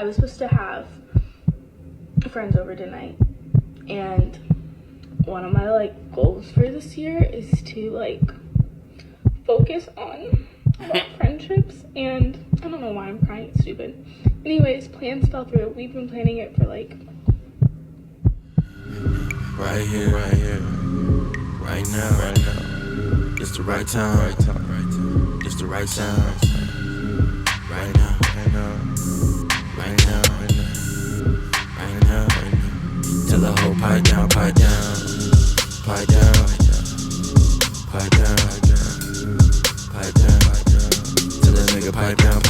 was supposed to have friends over tonight, and one of my like goals for this year is to like focus on friendships, and I don't know why I'm crying, it's stupid. Anyways, plans fell through. We've been planning it for like right here, right now. It's the right time, it's the right time. Right now. Tell the whole pipe down. Tell that nigga pipe down.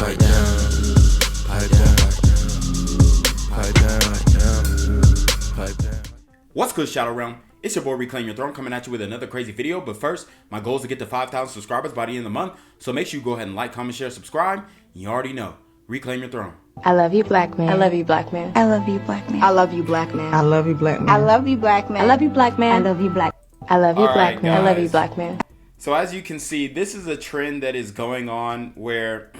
What's good, Shadow Realm? It's your boy Reclaim Your Throne coming at you with another crazy video. But first, my goal is to get to 5,000 subscribers by the end of the month. So make sure you go ahead and like, comment, share, subscribe. You already know. Reclaim your throne. I love you, black man. I love you, black man. I love you, black man. I love you, black man. I love you, black man. I love you, black man. I love you, black man. I love you, black. I love you, All black right, man. I love you, guys. black man. So as you can see, this is a trend that is going on where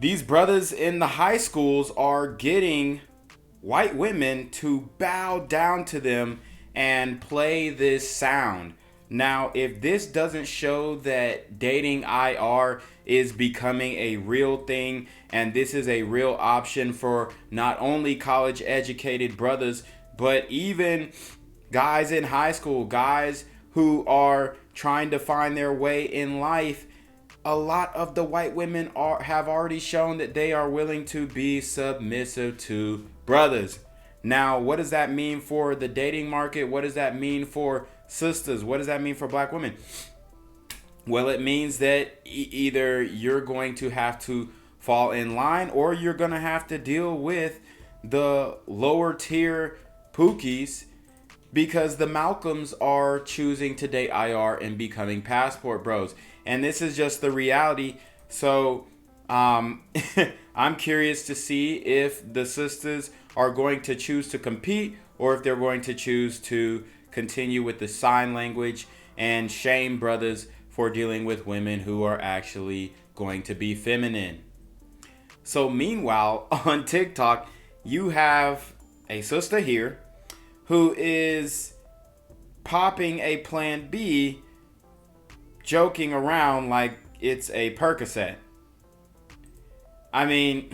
these brothers in the high schools are getting white women to bow down to them and play this sound. Now, if this doesn't show that dating IR is becoming a real thing, and this is a real option for not only college educated brothers, but even guys in high school, guys who are trying to find their way in life, a lot of the white women have already shown that they are willing to be submissive to brothers. Now, what does that mean for the dating market? What does that mean for sisters? What does that mean for black women? Well, it means that either you're going to have to fall in line, or you're going to have to deal with the lower tier pookies, because the Malcolms are choosing to date IR and becoming passport bros. And this is just the reality. So I'm curious to see if the sisters are going to choose to compete, or if they're going to choose to continue with the sign language and shame brothers for dealing with women who are actually going to be feminine. So meanwhile, on TikTok, you have a sister here who is popping a Plan B, joking around like it's a Percocet. I mean,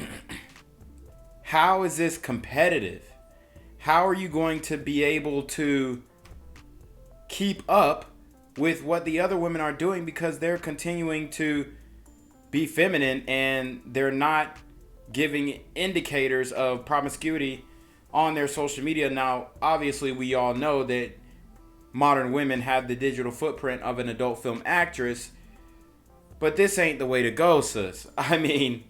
how is this competitive? How are you going to be able to keep up with what the other women are doing, because they're continuing to be feminine and they're not giving indicators of promiscuity on their social media? Now, obviously, we all know that modern women have the digital footprint of an adult film actress, but this ain't the way to go, sis. I mean,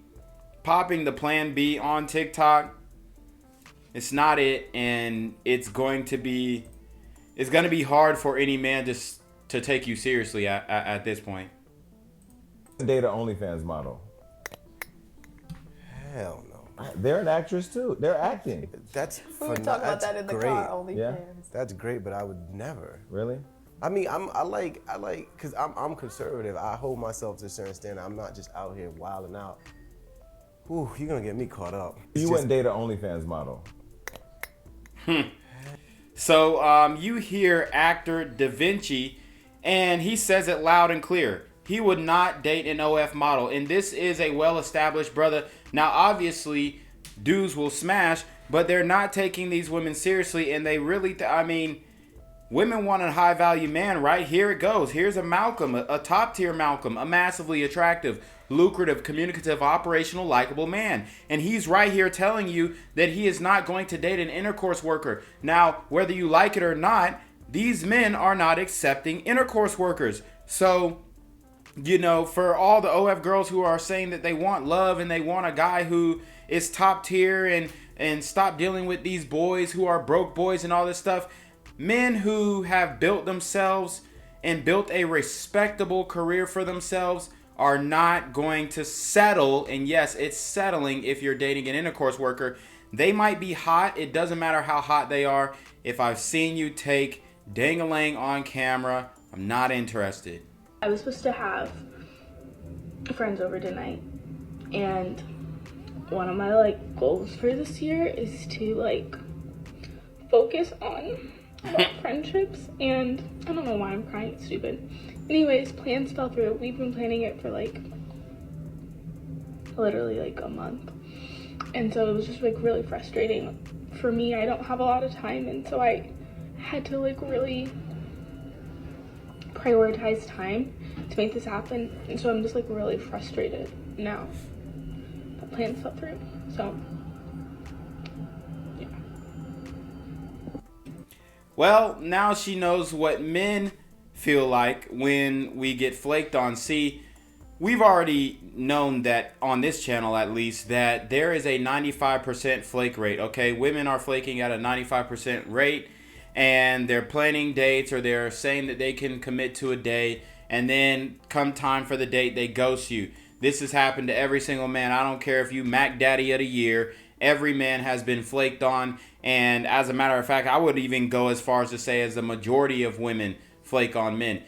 popping the Plan B on TikTok, it's not it, and it's going to be hard for any man just to take you seriously at this point. Date an OnlyFans model. Hell no. They're an actress too. They're acting. That's We were talking about that in the great. car, OnlyFans. Yeah. That's great, but I would never. Really? I mean, I like, cause I'm conservative. I hold myself to a certain standard. I'm not just out here wilding out. Ooh, you're gonna get me caught up. You wouldn't date an OnlyFans model. So you hear actor Da Vinci, and he says it loud and clear. He would not date an OF model, and this is a well-established brother. Now, obviously, dudes will smash, but they're not taking these women seriously, and they really, I mean, women want a high-value man, right? Here it goes. Here's a Malcolm, a top-tier Malcolm, a massively attractive, lucrative, communicative, operational, likable man. And he's right here telling you that he is not going to date an intercourse worker. Now, whether you like it or not, these men are not accepting intercourse workers. So, you know, for all the OF girls who are saying that they want love and they want a guy who is top tier and stop dealing with these boys who are broke boys and all this stuff, men who have built themselves and built a respectable career for themselves are not going to settle. And yes, it's settling if you're dating an intercourse worker. They might be hot. It doesn't matter how hot they are. If I've seen you take dang-a-lang on camera, I'm not interested. I was supposed to have friends over tonight, and one of my like goals for this year is to like focus on friendships, and I don't know why I'm crying, it's stupid. Anyways, plans fell through. We've been planning it for like literally like a month, and so it was just like really frustrating for me. I don't have a lot of time, and so I had to like really prioritize time to make this happen, and so I'm just like really frustrated now that plans fell through. So yeah. Well, now she knows what men feel like when we get flaked on. See, we've already known that on this channel, at least, that there is a 95% flake rate. Okay, women are flaking at a 95% rate, and they're planning dates, or they're saying that they can commit to a day, and then come time for the date, they ghost you. This has happened to every single man. I don't care if you Mac Daddy of the year. Every man has been flaked on, and as a matter of fact, I would even go as far as to say as the majority of women flake on men.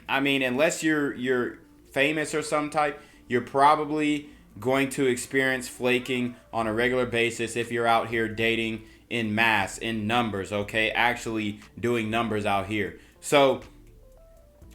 I mean, unless you're famous or some type, you're probably going to experience flaking on a regular basis if you're out here dating in mass, in numbers, okay? Actually doing numbers out here. So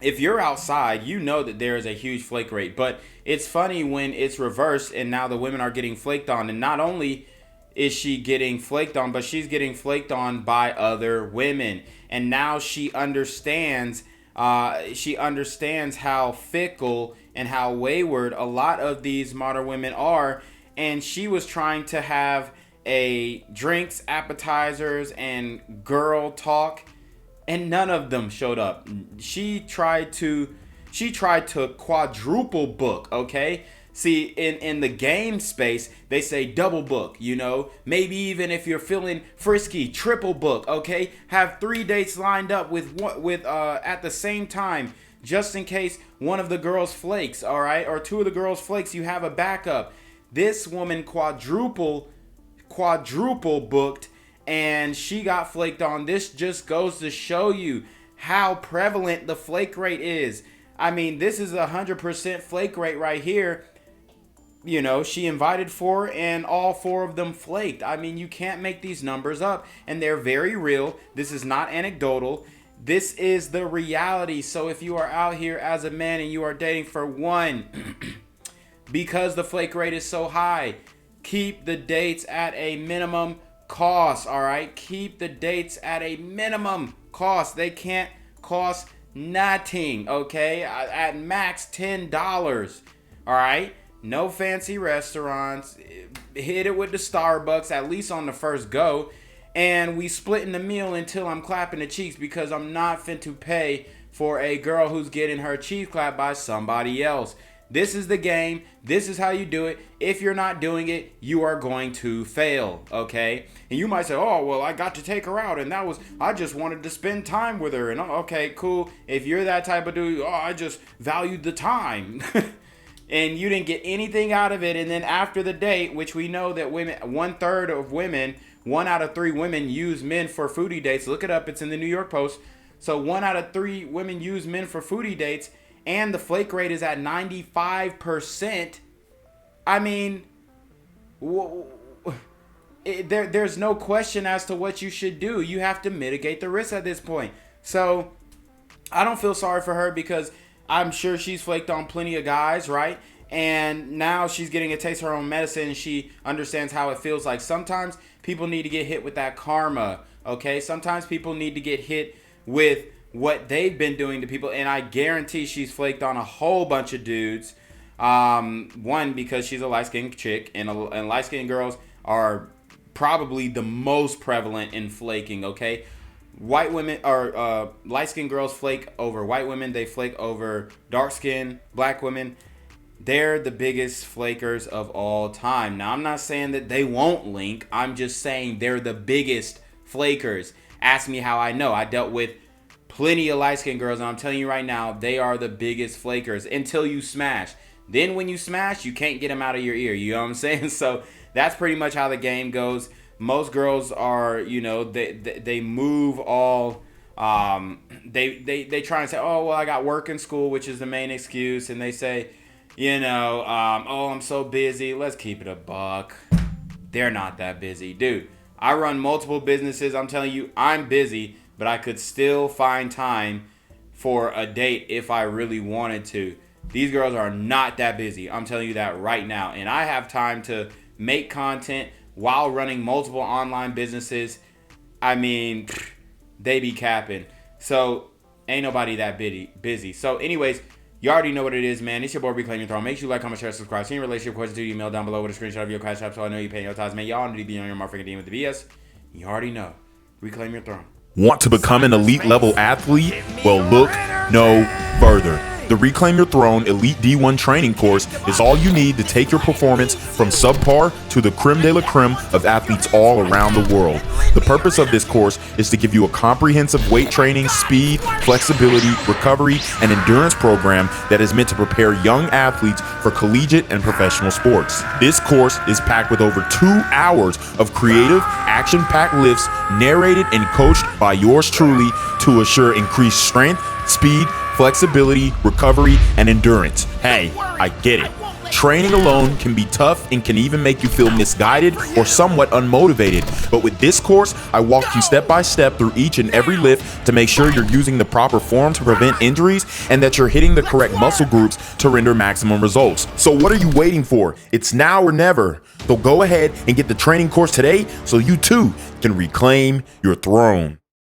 if you're outside, you know that there is a huge flake rate. But it's funny when it's reversed and now the women are getting flaked on. And not only is she getting flaked on, but she's getting flaked on by other women. And now she understands how fickle and how wayward a lot of these modern women are. And she was trying to have a drinks, appetizers, and girl talk, and none of them showed up. She tried to quadruple book, okay? See, in the game space, they say double book, you know? Maybe even if you're feeling frisky, triple book, okay? Have 3 dates lined up with at the same time, just in case one of the girls flakes, all right? Or 2 of the girls flakes, you have a backup. This woman quadruple booked, and she got flaked on. This just goes to show you how prevalent the flake rate is. I mean, this is 100% flake rate right here. You know, she invited 4 and all 4 of them flaked. I mean, you can't make these numbers up, and they're very real. This is not anecdotal. This is the reality. So if you are out here as a man and you are dating for one, because the flake rate is so high, keep the dates at a minimum cost, all right? Keep the dates at a minimum cost. They can't cost nothing, okay? At max $10, all right? No fancy restaurants. Hit it with the Starbucks, at least on the first go. And we splitting the meal until I'm clapping the cheeks, because I'm not fin to pay for a girl who's getting her cheeks clapped by somebody else. This is the game. This is how you do it. If you're not doing it, you are going to fail, okay? And you might say, oh, well, I got to take her out, and I just wanted to spend time with her. And okay, cool. If you're that type of dude, I just valued the time. And you didn't get anything out of it. And then after the date, which we know that women, 1/3 of women, 1 out of 3 women use men for foodie dates. Look it up. It's in the New York Post. So 1 out of 3 women use men for foodie dates, and the flake rate is at 95%. I mean, there's no question as to what you should do. You have to mitigate the risk at this point. So I don't feel sorry for her, because I'm sure she's flaked on plenty of guys, right? And now she's getting a taste of her own medicine, and she understands how it feels like. Sometimes people need to get hit with that karma, okay? Sometimes people need to get hit with what they've been doing to people, and I guarantee she's flaked on a whole bunch of dudes. One, because she's a light-skinned chick, and light-skinned girls are probably the most prevalent in flaking, okay? White women, or light-skinned girls flake over white women. They flake over dark-skinned black women. They're the biggest flakers of all time. Now, I'm not saying that they won't link. I'm just saying they're the biggest flakers. Ask me how I know. I dealt with plenty of light-skinned girls, and I'm telling you right now, they are the biggest flakers until you smash. Then when you smash, you can't get them out of your ear. You know what I'm saying? So that's pretty much how the game goes. Most girls are, you know, they move all, they try and say, oh, well, I got work in school, which is the main excuse. And they say, you know, oh, I'm so busy. Let's keep it a buck. They're not that busy. Dude, I run multiple businesses. I'm telling you, I'm busy, but I could still find time for a date if I really wanted to. These girls are not that busy. I'm telling you that right now. And I have time to make content while running multiple online businesses. I mean, they be capping. So, ain't nobody that busy. So, anyways, you already know what it is, man. It's your boy, Reclaim Your Throne. Make sure you like, comment, share, subscribe. Send your relationship questions to your email down below with a screenshot of your CashApp so I know you're paying your tithes, man. Y'all need to be on your motherfucking DM with the BS. You already know. Reclaim Your Throne. Want to become an elite level athlete? Well, look no further. The Reclaim Your Throne Elite D1 training course is all you need to take your performance from subpar to the creme de la creme of athletes all around the world. The purpose of this course is to give you a comprehensive weight training, speed, flexibility, recovery, and endurance program that is meant to prepare young athletes for collegiate and professional sports. This course is packed with over 2 hours of creative, action-packed lifts narrated and coached by yours truly to assure increased strength, speed, flexibility, recovery, and endurance. Hey, I get it. Training alone can be tough and can even make you feel misguided or somewhat unmotivated. But with this course, I walk you step by step through each and every lift to make sure you're using the proper form to prevent injuries and that you're hitting the correct muscle groups to render maximum results. So what are you waiting for? It's now or never. So go ahead and get the training course today so you too can reclaim your throne.